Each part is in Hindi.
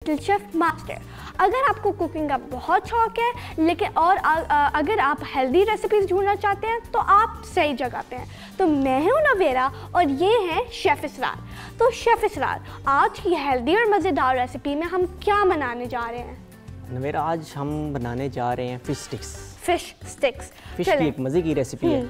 Little chef master. अगर आपको कुकिंग का बहुत शौक है लेकिन और अगर आप हेल्दी रेसिपीज़ ढूंढना चाहते हैं तो आप सही जगह पे हैं। तो मैं हूं नवेरा और ये है शेफ़ इसरार। तो शेफ़ इसरार, आज की हेल्दी और मज़ेदार रेसिपी में हम क्या बनाने जा रहे हैं? नवेरा, आज हम बनाने जा रहे हैं fish sticks. Fish sticks fish की एक मज़े की रेसिपी है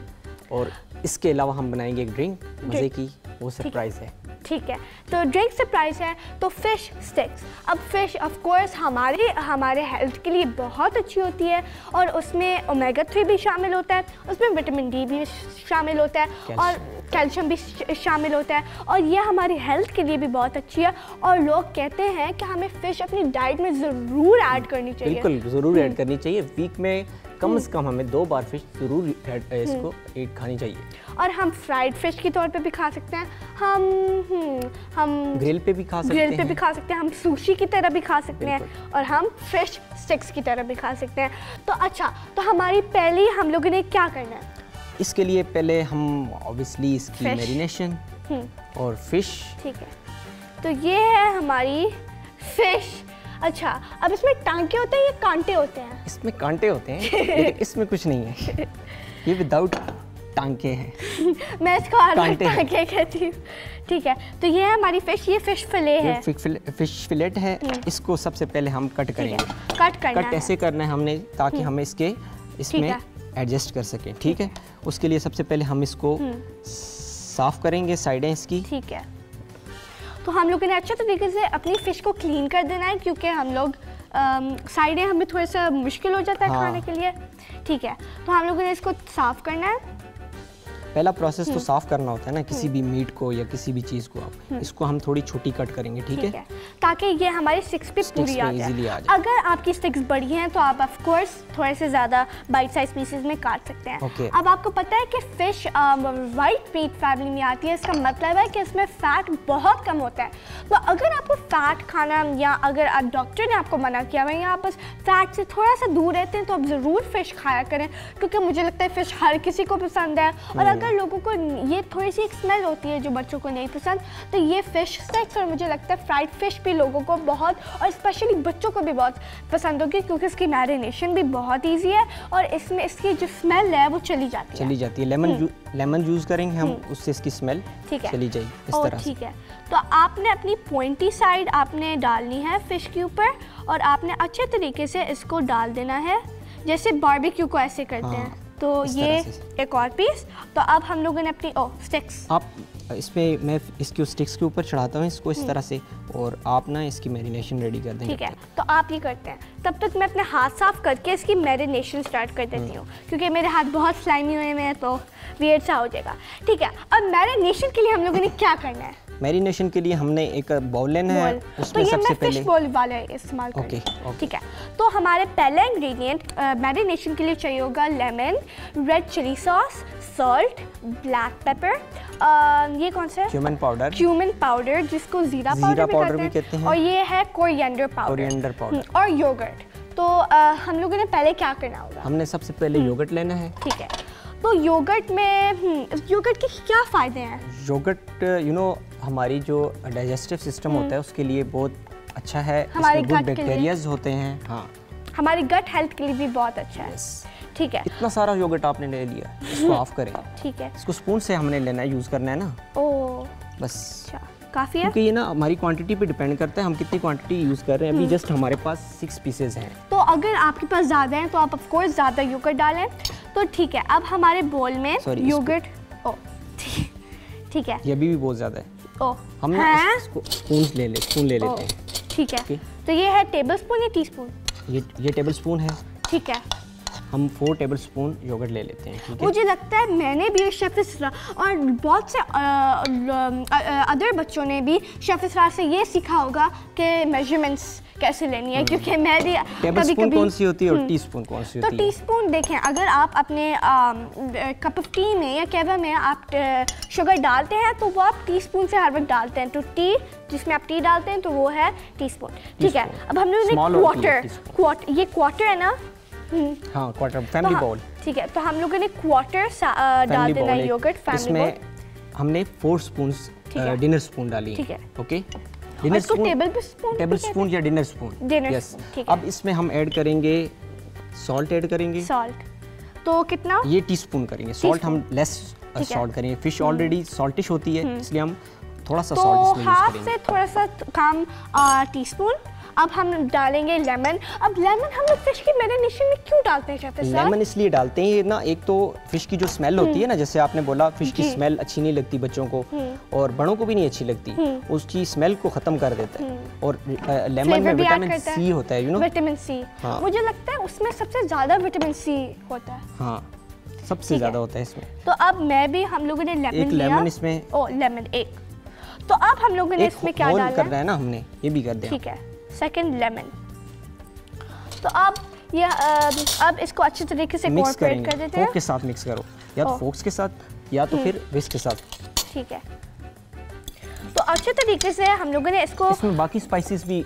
और इसके अलावा हम बनाएंगे एक ड्रिंक मज़े की, वो सरप्राइज़ है। ठीक है, तो ड्रिंक सरप्राइज़ है तो फ़िश स्टिक्स। अब फ़िश ऑफ कोर्स हमारे हेल्थ के लिए बहुत अच्छी होती है और उसमें ओमेगा 3 भी शामिल होता है, उसमें विटामिन डी भी शामिल होता है और कैल्शियम भी शामिल होता है और ये हमारी हेल्थ के लिए भी बहुत अच्छी है। और लोग कहते हैं कि हमें फ़िश अपनी डाइट में ज़रूर ऐड करनी चाहिए। बिल्कुल ज़रूर ऐड करनी चाहिए। वीक में कम से कम हमें 2 बार फ़िश ज़रूर इसको खानी चाहिए। और हम फ्राइड फ़िश के तौर पे भी खा सकते हैं, हम ग्रिल पे भी खा सकते हैं, हम सुशी की तरह भी खा सकते हैं और हम फ़िश स्टिक्स की तरह भी खा सकते हैं। तो अच्छा, तो हमारी पहले हम लोगों ने क्या करना है? इसके लिए पहले हम ऑब्वियसली इसकी मैरिनेशन और फ़िश। ठीक है, तो ये है हमारी फ़िश। अच्छा, अब इसमें टांके होते हैं या कांटे होते हैं? इसमें कांटे होते हैं लेकिन इसमें कुछ नहीं है, ये विदाउट टांके हैं। मैं इसको टांके कहती हूँ। ठीक है, तो ये है हमारी फ़िश, ये फ़िश फिले है, फ़िश फिलेट है। इसको सबसे पहले हम कट करेंगे। कट ऐसे करना है हमने ताकि हमें इसमें एडजस्ट कर सकें। ठीक है, उसके लिए सबसे पहले हम इसको साफ़ करेंगे साइडें इसकी। ठीक है, तो हम लोगों ने अच्छे तरीके से अपनी फ़िश को क्लीन कर देना है क्योंकि हम लोग साइडें हमें थोड़ा सा मुश्किल हो जाता है खाने के लिए। ठीक है, तो हम लोगों ने इसको साफ़ करना है। पहला प्रोसेस तो साफ़ करना होता है ना किसी भी मीट को या किसी भी चीज़ को। आप इसको हम थोड़ी छोटी कट करेंगे। ठीक है, ताकि ये हमारी स्टिक्स पे पूरी आ जाए। अगर आपकी स्टिक्स बड़ी हैं तो आप ऑफ कोर्स थोड़े से ज़्यादा बाइट साइज पीसेस में काट सकते हैं। अब आपको पता है कि फ़िश वाइट मीट फैमिली में आती है, इसका मतलब है कि इसमें फ़ैट बहुत कम होता है। तो अगर आपको फ़ैट खाना या अगर डॉक्टर ने आपको मना किया हुआ या आप बस फ़ैट से थोड़ा सा दूर रहते हैं तो आप ज़रूर फ़िश खाया करें क्योंकि मुझे लगता है फ़िश हर किसी को पसंद है। और अगर लोगों को ये थोड़ी सी एक स्मेल होती है जो बच्चों को नहीं पसंद, तो ये फ़िश स्टिक्स और मुझे लगता है फ्राइड फ़िश भी लोगों को बहुत और स्पेशली बच्चों को भी बहुत पसंद होगी क्योंकि इसकी मैरिनेशन भी बहुत इजी है और इसमें इसकी जो स्मेल है वो चली जाती है। लेमन यूज़ करेंगे हम, उससे इसकी स्मेल चली जाएगी इस तरह। ठीक है, तो आपने अपनी पॉइंटी साइड आपने डालनी है फ़िश के ऊपर और आपने अच्छे तरीके से इसको डाल देना है जैसे बारबेक्यू को ऐसे करते हैं। तो ये एक और पीस। तो अब हम लोगों ने अपनी स्टिक्स, आप इसमें मैं इसकी स्टिक्स के ऊपर चढ़ाता हूँ इसको इस तरह से और आप ना इसकी मैरिनेशन रेडी कर देंगे। ठीक है, तो आप ये करते हैं, तब तक मैं अपने हाथ साफ करके इसकी मैरिनेशन स्टार्ट कर देती हूँ क्योंकि मेरे हाथ बहुत स्लाइमी हुए हैं तो वियर्ड सा हो जाएगा। ठीक है, अब मैरिनेशन के लिए हम लोगों ने क्या करना है? मैरिनेशन के लिए हमने एक बाउल लेना है, उसमें तो सबसे पहले फिश बाउल वाला इस्तेमाल करेंगे। ठीक है, तो हमारे पहला इंग्रेडिएंट मैरिनेशन के लिए चाहिए होगा lemon, red chilli sauce, salt, black pepper, ये कौन सा है? क्यूमिन पाउडर जिसको जीरा पाउडर भी कहते हैं और ये है कोरिएंडर पाउडर और योगर्ट। तो हम लोगों ने पहले क्या करना होगा? हमने सबसे पहले योगर्ट लेना है। ठीक है, तो योगर्ट में योगर्ट के क्या फ़ायदे हैं? योगर्ट हमारी जो डाइजेस्टिव सिस्टम होता है उसके लिए बहुत अच्छा है, हमारे गुड बैक्टीरियाज होते हैं। हाँ, हमारी गट हेल्थ के लिए भी बहुत अच्छा है। ठीक है, इतना सारा योगर्ट आपने ले लिया, इसको ऑफ करें। ठीक है, इसको स्पून से हमने लेना है, यूज़ करना है ना। बस काफ़ी है क्योंकि ये ना हमारी क्वांटिटी पे डिपेंड करता है हम कितनी क्वांटिटी यूज़ कर रहे हैं। अभी जस्ट हमारे पास 6 पीसेज हैं, तो अगर आपके पास ज़्यादा हैं तो आप ऑफ कोर्स ज़्यादा योगर्ट डालें। तो ठीक है, अब हमारे बोल में योगर्ट ठीक है, ये भी बहुत ज़्यादा है। हम इसको स्पून ले लेते हैं। ठीक है, तो ये है टेबल स्पून या टीस्पून? ये टेबल स्पून है। ठीक है, हम 4 टेबल स्पून योगर्ट ले लेते हैं। ठीक है, मुझे लगता है मैंने भी शेफ इसरार और बहुत से अदर बच्चों ने भी शेफ इसरार से ये सीखा होगा कि मेजरमेंट्स कैसे लेनी है क्योंकि मैं भी टेबल स्पून कौन सी होती है और टीस्पून कौन सी होती है? तो टीस्पून देखें, अगर आप अपने कप ऑफ टी में या कहवा में आप शुगर डालते हैं तो वो आप टीस्पून से हर वक्त डालते हैं। तो टी जिसमें आप टी डालते हैं तो वो है टीस्पून। ठीक है, अब हम लोग क्वार्टर, ये क्वार्टर है ना? हाँ, क्वार्टर फैमिली बाउल। ठीक है, तो हम लोगों ने क्वार्टर डाल देना है योगर्ट फैमिली बाउल। हमने 4 स्पून डिनर स्पून डाली है। ठीक है, okay, dinner spoon, table spoon या डिनर स्पून। यस। अब इसमें हम ऐड करेंगे सॉल्ट, ऐड करेंगे सॉल्ट। तो कितना? ये टीस्पून करेंगे। सॉल्ट हम लेस सॉल्ट करेंगे, फिश ऑलरेडी सॉल्टिश होती है, इसलिए हम थोड़ा सा सॉल्ट इसमें यूज करेंगे। तो हाफ से थोड़ा सा कम टीस्पून। अब हम डालेंगे लेमन। अब लेमन हम लोग फिश की मैरिनेशन में क्यों डालते हैं शेफ? लेमन इसलिए डालते हैं ना, एक तो फिश की जो स्मेल होती है ना, जैसे आपने बोला फिश की स्मेल अच्छी नहीं लगती बच्चों को और बड़ों को भी नहीं अच्छी लगती, उसकी स्मेल को खत्म कर देता है। और लेमन में विटामिन सी होता है, यू नो, विटामिन सी। मुझे लगता है उसमें सबसे ज्यादा विटामिन सी होता है। हाँ, सबसे ज्यादा होता है इसमें। तो अब मैं भी, हम लोगों ने लेमन एक लेमन इसमें, लेमन एक। तो अब हम लोगों ने इसमें क्या डालना है? करना है ना हमने, ये भी कर दिया। ठीक है, सेकंड लेमन। तो अब ये अब इसको अच्छे तरीके से कोऑपरेट कर देते हैं। फोक के साथ मिक्स करो, या तो फोक्स के साथ या तो फिर विस्क के साथ। ठीक है, तो अच्छे तरीके से हम लोगों ने इसको, इसमें बाकी स्पाइसेस भी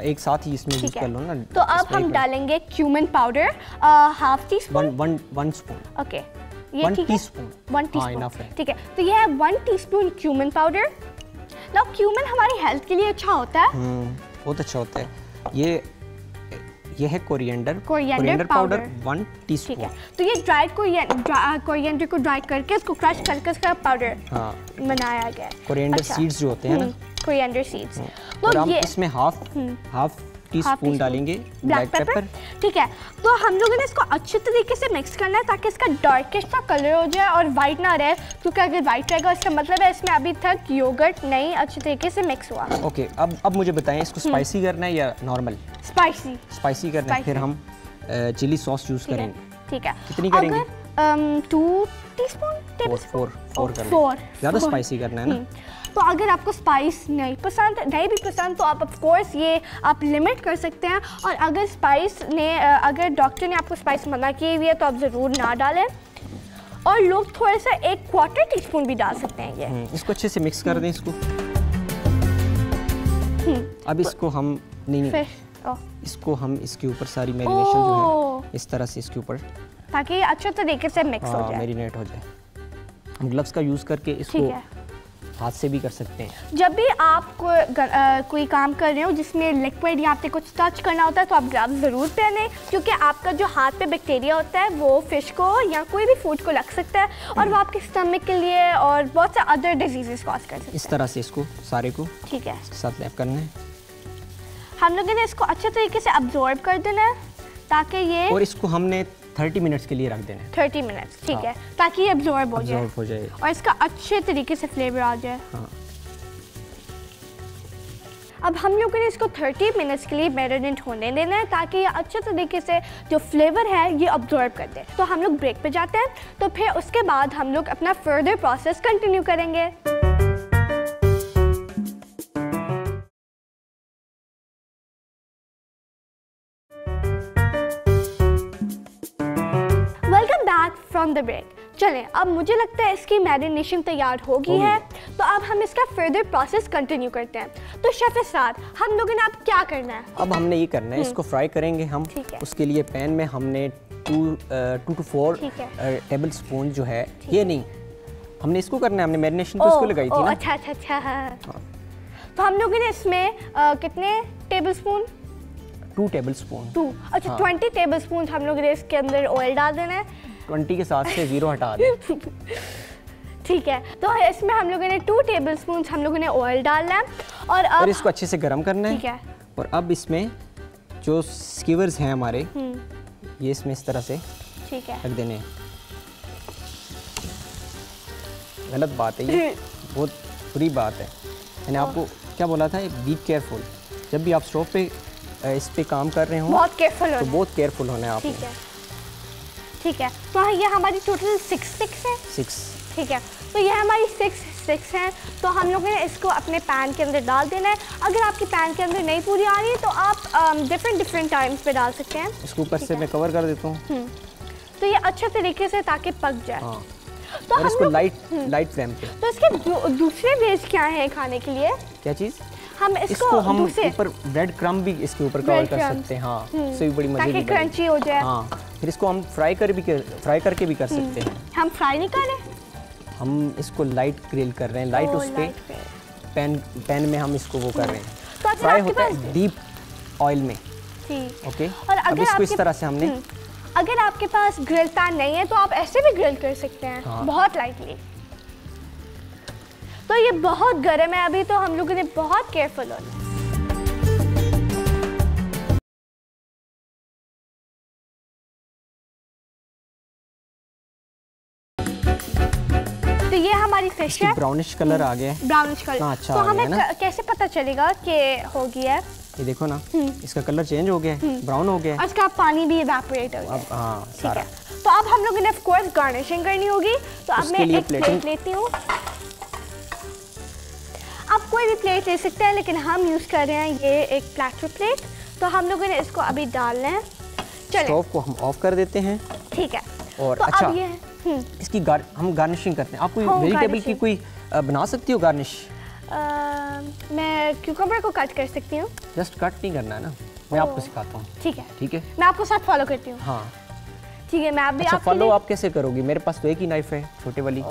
एक साथ ही इसमें यूज कर लो ना। तो अब हम डालेंगे cumin powder, half tea spoon, one spoon. Okay, ये ठीक है, 1 टीस्पून। ठीक है, तो ये है 1 teaspoon cumin powder. Now cumin हमारी हेल्थ के लिए अच्छा होता है, बहुत अच्छा होता है। ये है कोरिएंडर पाउडर 1 टीस्पून। ठीक है, तो ये ड्राइड कोरिएंडर को ड्राई करके इसको क्रश करके इसका पाउडर बनाया गया है। कोरिएंडर सीड्स जो होते हैं ना, कोरिएंडर सीड्स। तो ये इसमें हाफ टीस्पून डालेंगे ब्लैक पेपर। ठीक है, तो हम लोगों ने इसको अच्छे तरीके से मिक्स करना है ताकि इसका डार्किश सा कलर हो जाए और वाइट ना रहे, क्योंकि अगर वाइट रहेगा इसका मतलब है इसमें अभी तक योगर्ट नहीं अच्छे तरीके से मिक्स हुआ। ओके, अब मुझे बताएं, इसको स्पाइसी करना है या नॉर्मल? स्पाइसी करना है। फिर हम चिली सॉस यूज करेंगे। ठीक है, कितनी करेंगे? 2 टीस्पून, 4 ज़्यादा स्पाइसी करना है ना। तो अगर आपको स्पाइस नहीं भी पसंद तो आप ऑफ कोर्स ये आप लिमिट कर सकते हैं। और अगर डॉक्टर ने आपको स्पाइस मना की हुई है तो आप ज़रूर ना डालें। और लोग थोड़ा सा 1/4 टीस्पून भी डाल सकते हैं ये। इसको अच्छे से मिक्स कर दें इसको। अब इसको हम इसको हम इसके ऊपर सारी मैरिनेशन जो है इस तरह से इसके ऊपर, ताकि ये अच्छे तरीके से मिक्स हो जाए, मैरिनेट हो जाए। हम ग्लव्स का यूज़ करके इसको हाथ से भी कर सकते हैं। जब भी आप कोई काम कर रहे हो जिसमें लिक्विड या आपने कुछ टच करना होता है तो आप ग्लव्स ज़रूर पहने, क्योंकि आपका जो हाथ पे बैक्टीरिया होता है वो फिश को या कोई भी फूड को लग सकता है और वो आपके स्टमक के लिए और बहुत से अदर डिजीजेस कॉज कर सकता है। इस तरह से इसको सारे को ठीक है इसके साथ लैप करना है। हम लोगों ने इसको अच्छे तरीके से अब्जॉर्ब कर देना है ताकि ये, और इसको हमने 30 मिनट्स के लिए रख देना है। 30 मिनट्स, ठीक है, ताकि ये अब्जॉर्ब हो जाए और इसका अच्छे तरीके से फ्लेवर आ जाए। अब हम लोगों ने इसको 30 मिनट्स के लिए मैरिनेट होने देना है ताकि ये अच्छे तरीके से जो फ्लेवर है ये अब्जॉर्ब कर दे। तो हम लोग ब्रेक पे जाते हैं, तो फिर उसके बाद हम लोग अपना फर्दर प्रोसेस कंटिन्यू करेंगे। From the break. चलें, अब मुझे लगता है इसकी मैरिनेशन तैयार हो गई है, तो अब हम इसका फर्दर प्रोसेस कंटिन्यू करते हैं। तो शेफ इरशाद, हम लोगों ने अब क्या करना है? अब हमने ये करना है, इसको फ्राई करेंगे हम। उसके लिए पैन में हमने 2 to 4 टेबल स्पून जो है, ये नहीं, हमने इसको करना है, हमने मैरिनेशन तो इसको लगाई थी ना। अच्छा। तो हम लोगों ने इसमें कितने टेबल स्पून? 2 table spoon. 2, अच्छा। 20 टेबल स्पून हम लोग ने इसके अंदर ऑयल डाल देना है। 20 के साथ से 0 हटा दें। ठीक है, तो इसमें हम लोगों ने 2 टेबल स्पून हम लोगों ने ऑयल डालना है और अब इसको अच्छे से गर्म करना है। ठीक है, और अब इसमें जो स्कीवर्स हैं हमारे, ये इसमें इस तरह से ठीक है रख देने हैं। गलत बात है ये, बहुत बुरी बात है। मैंने आपको क्या बोला था, बी केयरफुल। जब भी आप स्टोव पे इस पे काम कर रहे हो बहुत केयरफुल होना है आपको। ठीक है, तो ये हमारी टोटल 6 स्टिक्स है। 6, ठीक है, तो ये हमारी 6 स्टिक्स हैं। तो हम लोगों ने इसको अपने पैन के अंदर डाल देना है। अगर आपके पैन के अंदर नहीं पूरी आ रही है तो आप डिफरेंट टाइम्स पे डाल सकते हैं। इसको ऊपर से मैं कवर कर देता हूँ, तो ये अच्छे तरीके से ताकि पक जाए। तो और इसको लाइट फ्लेम पे। तो इसके दूसरे वेज क्या है खाने के लिए? क्या चीज़? हम इसको हम ऊपर ब्रेड क्रम्ब भी इसके ऊपर कवर कर सकते हैं। हाँ, इससे भी बड़ी मजे की क्रंची हो जाए। हाँ, फिर इसको हम फ्राई करके भी कर सकते हैं। हम फ्राई नहीं कर रहे, हम इसको लाइट ग्रिल कर रहे हैं, लाइट उस पे पैन में हम इसको वो कर रहे हैं, तो फ्राई होता है डीप ऑयल में। ओके, और अगर इसको इस तरह से हमने, अगर आपके पास ग्रिल पैन नहीं है तो आप ऐसे भी ग्रिल कर सकते हैं। हाँ। बहुत लाइटली। तो ये बहुत गर्म है अभी, तो हम लोगों ने बहुत केयरफुल होना है। तो ये हमारी फिश है, ब्राउनिश कलर आ गया है। Brownish colour. अच्छा, तो हमें कैसे पता चलेगा कि हो गया है? ये देखो ना, इसका कलर चेंज हो गया है, ब्राउन हो गया है। इसका पानी भी इवेपोरेट हो गया है। हाँ, सारा। तो अब हम लोगों ने ऑफ कोर्स गार्निशिंग करनी होगी। तो अब मैं एक प्लेट लेती हूँ। आप कोई भी प्लेट ले सकते हैं, लेकिन हम यूज़ कर रहे हैं ये एक प्लेटर प्लेट। तो हम लोगों ने इसको अभी डालना है। चलिए, स्टोव को हम ऑफ कर देते हैं। ठीक है। और तो अच्छा, अब ये इसकी हम गार्निशिंग करते हैं। आप कोई वेजिटेबल की कोई बना सकती हो गार्निश? मैं क्यूकम्बर को कट कर सकती हूँ। जस्ट कट नहीं करना है ना, मैं आपको सिखाता हूँ। ठीक है, ठीक है, मैं आपको साथ फॉलो करती हूँ। हाँ ठीक है, मैं आप भी। अच्छा, फॉलो आप कैसे करोगी? मेरे पास तो एक ही नाइफ है, छोटे वाली।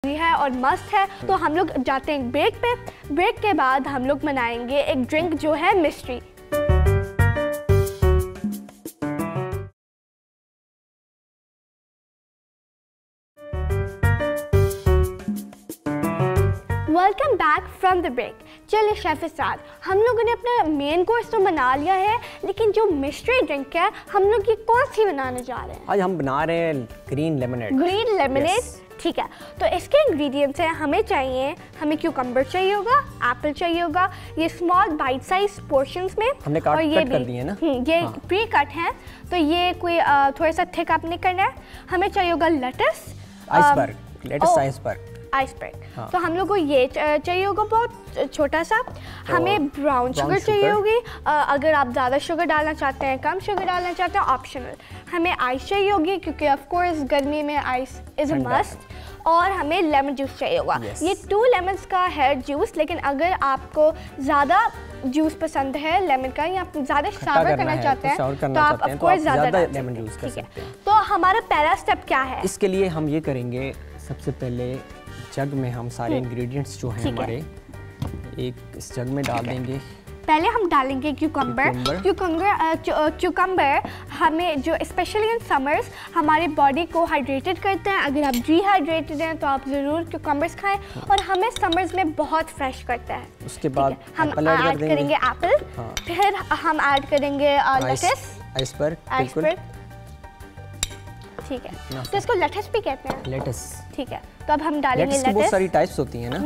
है और मस्त है। तो हम लोग जाते हैं ब्रेक पे। ब्रेक के बाद हम लोग बनाएंगे एक ड्रिंक जो है mystery. Welcome back from the break. चलिए शेफ इरशाद, हम लोगों ने अपना मेन कोर्स तो बना लिया है, लेकिन जो मिस्ट्री ड्रिंक है हम लोग ये कौन सी बनाने जा रहे हैं? आज हम बना रहे हैं ग्रीन लेमनेड। ग्रीन लेमनेड, ठीक है। तो इसके इंग्रेडिएंट्स हैं, हमें क्यूकम्बर चाहिए होगा, एप्पल चाहिए होगा, ये स्मॉल बाइट साइज पोर्शंस में हमने और ये कट कर दिए ना, ये प्री कट है। तो ये कोई थोड़ा सा थिक आपने करना है। हमें चाहिए होगा लेटस, आइसबर्ग, लेटस आइसबर्ग। हाँ। तो हम लोग को ये चाहिए होगा बहुत छोटा सा। हमें ब्राउन शुगर चाहिए होगी। अगर आप ज़्यादा शुगर डालना चाहते हैं, कम शुगर डालना चाहते हैं, ऑप्शनल। हमें आइस चाहिए होगी, क्योंकि ऑफ कोर्स गर्मी में आइस इज़ अ मस्ट। और हमें लेमन जूस चाहिए होगा। ये 2 लेमन्स का है जूस, लेकिन अगर आपको ज़्यादा जूस पसंद है लेमन का, या ज़्यादा सावर करना चाहते हैं, तो आप ऑफ कोर्स ज़्यादा लेमन जूस कर सकते हैं। तो हमारा पहला स्टेप क्या है? इसके लिए हम ये करेंगे, सबसे पहले जग में हम सारे इंग्रेडिएंट्स जो हैं हमारे एक इस जग में डाल देंगे। पहले हम डालेंगे क्यूकम्बर हमें जो स्पेशली इन समर्स हमारे बॉडी को हाइड्रेटेड करते हैं। अगर आप डिहाइड्रेटेड हैं तो आप ज़रूर क्यूकम्बर्स खाएं, और हमें समर्स में बहुत फ्रेश करता है। उसके बाद हम ऐड करेंगे एप्पल, फिर हम ऐड करेंगे लेटस, आइसबर्ग, ठीक है। तो इसको लेटस भी कहते हैं, लेटस, ठीक है। तो अब हम डालेंगे लेटस। बहुत सारी टाइप्स होती हैं ना,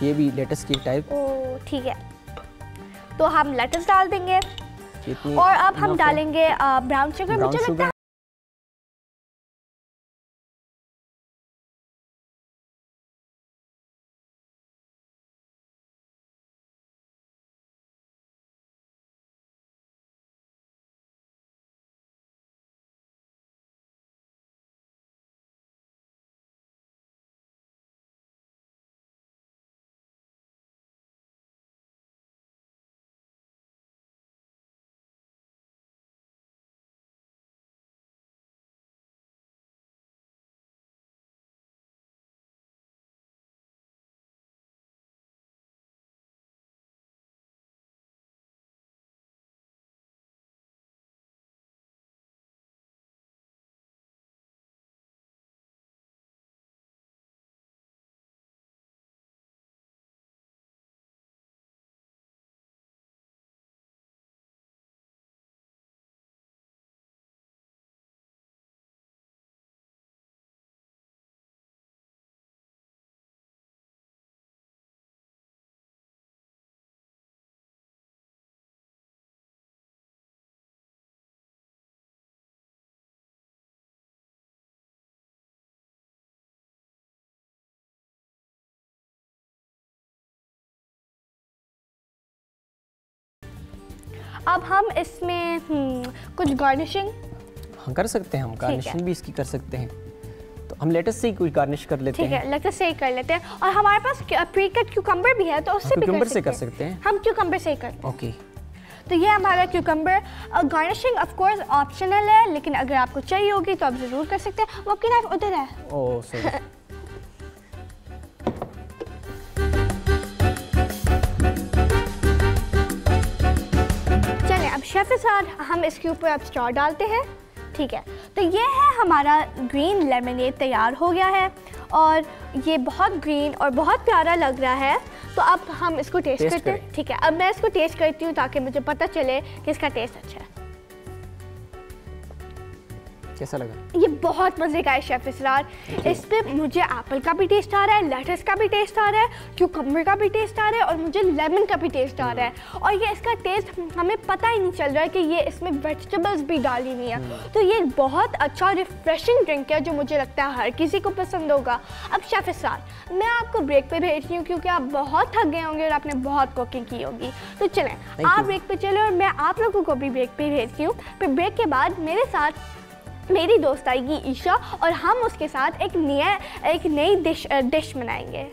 ये भी लेटस की टाइप। ओह, ठीक है। तो हम लेटस डाल देंगे, और अब हम डालेंगे ब्राउन शुगर। मुझे लगता है अब हम इसमें कुछ गार्निशिंग कर सकते हैं, हम गार्निशिंग भी इसकी कर सकते हैं। तो हम लेटस से ही कोई गार्निश कर लेते हैं। ठीक है, लेटस से ही कर लेते हैं। और हमारे पास प्री कट क्यूकम्बर भी है, तो उससे भी कर सकते हैं। हम क्यूकम्बर से ही करते हैं। ओके, तो ये हमारा cucumber. Garnishing of course optional है, लेकिन अगर आपको चाहिए होगी तो आप ज़रूर कर सकते हैं। वो आपकी नाइफ उधर है। Oh sorry. चलिए, अब शेफ के साथ हम इसके ऊपर अब स्ट्रॉ डालते हैं। ठीक है, तो ये है हमारा ग्रीन लेमनेड तैयार हो गया है और ये बहुत ग्रीन और बहुत प्यारा लग रहा है। तो अब हम इसको टेस्ट करते हैं। ठीक है, अब मैं इसको टेस्ट करती हूँ ताकि मुझे पता चले कि इसका टेस्ट अच्छा है। कैसा लगा? ये बहुत मज़े का है शेफ इसरार। इस पे मुझे एप्पल का भी टेस्ट आ रहा है, लेटस का भी टेस्ट आ रहा है, क्यूकम्बर का भी टेस्ट आ रहा है और मुझे लेमन का भी टेस्ट आ रहा है। और ये इसका टेस्ट हमें पता ही नहीं चल रहा है कि ये इसमें वेजिटेबल्स भी डाली हुई है। तो ये बहुत अच्छा रिफ्रेशिंग ड्रिंक है जो मुझे लगता है हर किसी को पसंद होगा। अब शेफ इसरार, मैं आपको ब्रेक पे भेज रही हूँ क्योंकि आप बहुत थक गए होंगे और आपने बहुत कुकिंग की होगी। तो चलें, आप ब्रेक पे चले और मैं आप लोगों को भी ब्रेक पे भेजती हूँ। फिर ब्रेक के बाद मेरे साथ मेरी दोस्त आएगी ईशा और हम उसके साथ एक नई डिश बनाएंगे।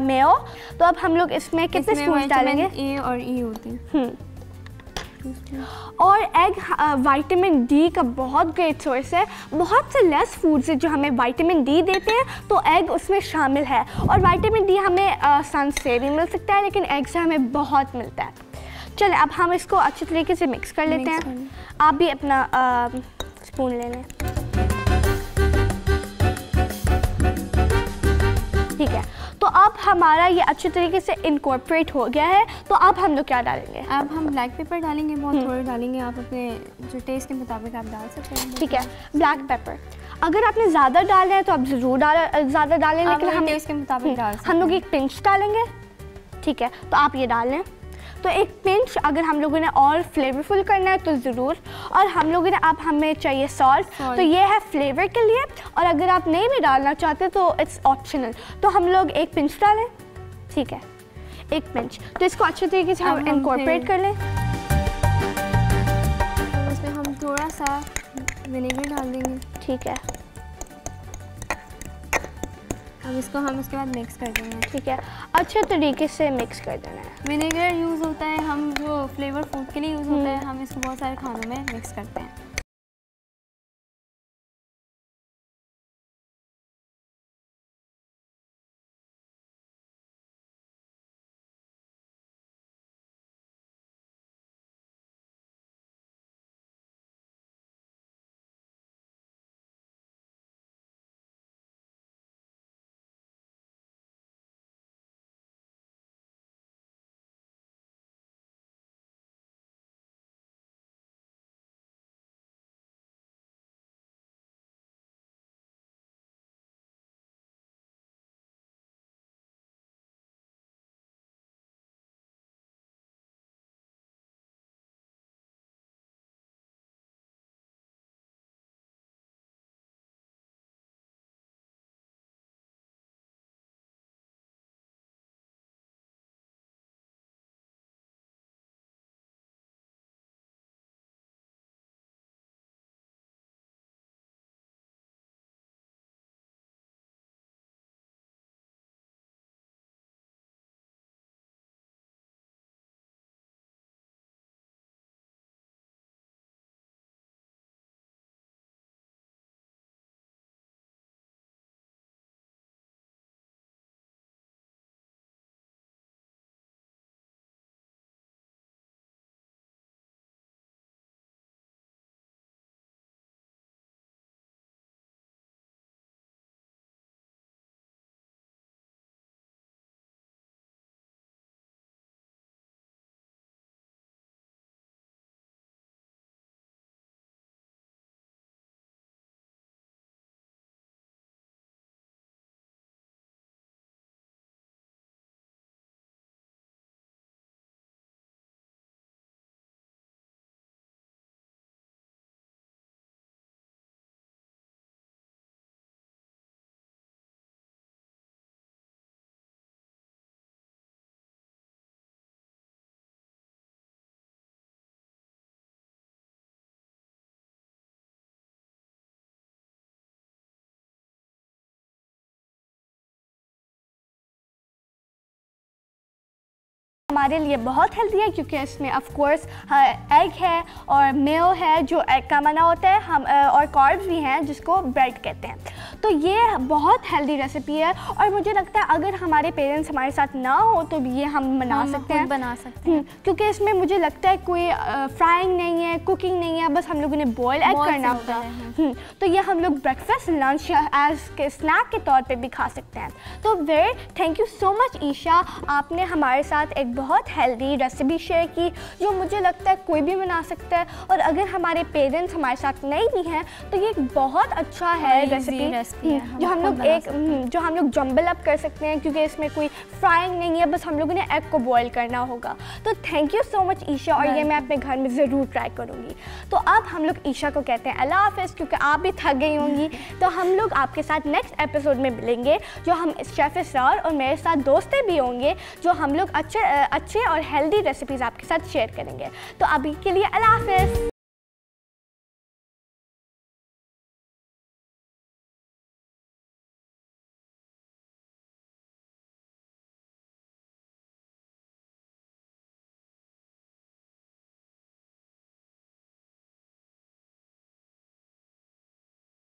मेयो, तो अब हम लोग इसमें कितने स्पून डालेंगे? ए और ई होते हैं। और एग विटामिन डी का बहुत ग्रेट सोर्स है। बहुत से लेस फूड्स जो हमें विटामिन डी देते हैं तो एग उसमें शामिल है। और विटामिन डी हमें सन से भी मिल सकता है, लेकिन एग से हमें बहुत मिलता है। चलिए, अब हम इसको अच्छे तरीके से मिक्स कर लेते हैं। आप भी अपना स्पून ले लें। ठीक है, तो अब हमारा ये अच्छे तरीके से इनकॉर्पोरेट हो गया है। तो अब हम लोग क्या डालेंगे? अब हम ब्लैक पेपर डालेंगे, बहुत थोड़े डालेंगे। आप अपने जो टेस्ट के मुताबिक आप डाल सकते हैं। ठीक है, ब्लैक पेपर अगर आपने ज़्यादा डालना है तो आप ज़रूर ज़्यादा डालें, लेकिन हम टेस्ट के मुताबिक डाल सकते हैं। हम लोग एक पिंच डालेंगे। ठीक है, तो आप ये डाल लें। तो एक पिंच अगर हम लोगों ने और फ्लेवरफुल करना है तो ज़रूर। और हम लोगों ने अब हमें चाहिए सॉल्ट, तो ये है फ्लेवर के लिए। और अगर आप नहीं भी डालना चाहते तो इट्स ऑप्शनल, तो हम लोग एक पिंच डालें। ठीक है, एक पिंच। तो इसको अच्छे तरीके से हम इनकॉर्पोरेट कर लें। इसमें हम थोड़ा सा विनेगर डाल देंगे। ठीक है, अब इसको हम इसके बाद मिक्स कर देंगे। ठीक है, अच्छे तरीके से मिक्स कर देना है। विनेगर यूज़ होता है, हम जो फ्लेवर फूड के लिए यूज़ होता है, हम इसको बहुत सारे खानों में मिक्स करते हैं। हमारे लिए बहुत हेल्दी है क्योंकि इसमें ऑफ कोर्स एग है और मेयो है जो एग का बना होता है, हम और कार्ब्स भी हैं जिसको ब्रेड कहते हैं। तो ये बहुत हेल्दी रेसिपी है और मुझे लगता है अगर हमारे पेरेंट्स हमारे साथ ना हो तो ये हम बना सकते हैं क्योंकि इसमें मुझे लगता है कोई फ्राइंग नहीं है, कुकिंग नहीं है, बस हम लोगों ने बॉयल एग करना होता है। तो ये हम लोग ब्रेकफास्ट, लंच या एज के स्नैक के तौर पे भी खा सकते हैं। तो very thank you so much Isha, आपने हमारे साथ एक बहुत हेल्दी रेसिपी शेयर की जो मुझे लगता है कोई भी बना सकता है और अगर हमारे पेरेंट्स हमारे साथ नहीं भी हैं तो ये बहुत अच्छा है रेसिपी जो हम लोग जम्बल अप कर सकते हैं क्योंकि इसमें कोई फ्राइंग नहीं है, बस हम लोगों ने एग को बॉयल करना होगा। तो thank you so much Isha और ये मैं अपने घर में ज़रूर ट्राई करूँगी। तो अब हम लोग ईशा को कहते हैं अल्लाह हाफ़िज़ क्योंकि आप भी थक गई होंगी। तो हम लोग आपके साथ नेक्स्ट एपिसोड में मिलेंगे जो हम शेफ़ इसरार और मेरे साथ दोस्तें भी होंगे जो हम लोग अच्छे और हेल्दी रेसिपीज़ आपके साथ शेयर करेंगे। तो अभी के लिए अल्लाह हाफ़िज़।